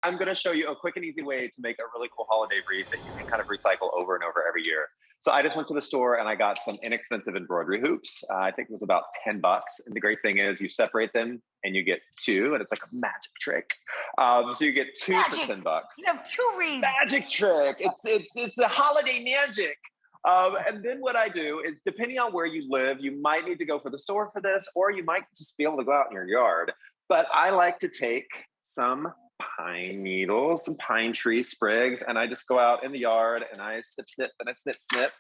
I'm going to show you a quick and easy way to make a really cool holiday wreath that you can kind of recycle over and over every year. So I just went to the store and I got some inexpensive embroidery hoops. I think it was about $10. And the great thing is you separate them and you get two, and it's like a magic trick. So you get two for $10. You have two wreaths. Magic trick. It's a holiday magic. And then what I do is, depending on where you live, you might need to go for the store for this, or you might just be able to go out in your yard. But I like to take some pine needles, some pine tree sprigs, and I just go out in the yard and I snip, and I snip,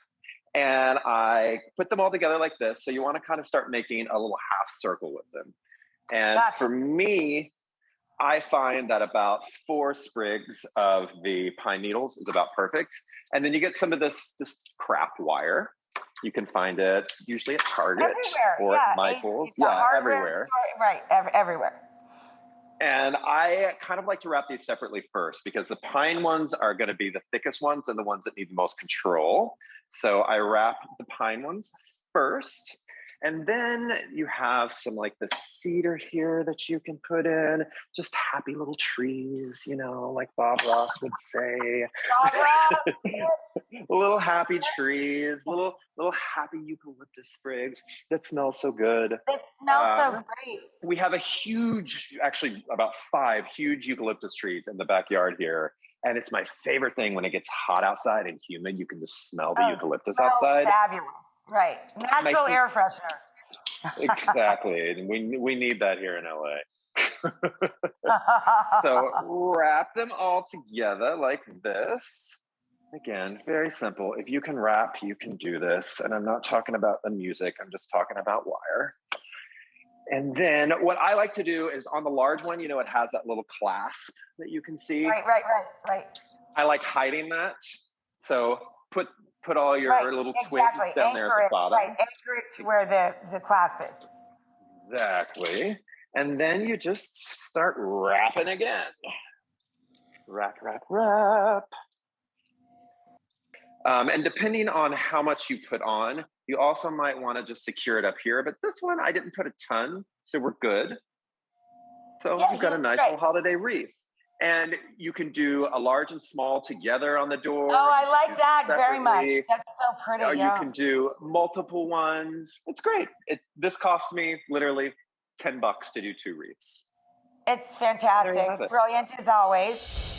and I put them all together like this. So you want to kind of start making a little half circle with them. And for me, I find that about 4 sprigs of the pine needles is about perfect. And then you get some of this craft wire. You can find it usually at Target or at Michael's. Yeah, everywhere. Right, everywhere. And I kind of like to wrap these separately first, because the pine ones are going to be the thickest ones and the ones that need the most control. So I wrap the pine ones first. And then you have some like the cedar here that you can put in. Just happy little trees, you know, like Bob Ross would say. Bob Ross. Little happy trees, little happy eucalyptus sprigs that smell so good. It smells so great. We have a huge, actually about 5 huge eucalyptus trees in the backyard here. And it's my favorite thing when it gets hot outside and humid. You can just smell the eucalyptus outside. Fabulous. Right. Natural air freshener. Exactly. And we need that here in LA. So wrap them all together like this. Again, very simple. If you can wrap, you can do this. And I'm not talking about the music. I'm just talking about wire. And then what I like to do is, on the large one, you know, it has that little clasp that you can see. Right. I like hiding that. So put all your little twigs down there at the bottom. Right, anchor it to where the clasp is. Exactly. And then you just start wrapping again. Wrap. And depending on how much you put on, you also might want to just secure it up here. But this one, I didn't put a ton, so we're good. So you've got a nice little holiday wreath. And you can do a large and small together on the door. Oh, I like that very much. That's so pretty. Or you can do multiple ones. It's great. This cost me literally $10 to do 2 wreaths. It's fantastic. Brilliant as always.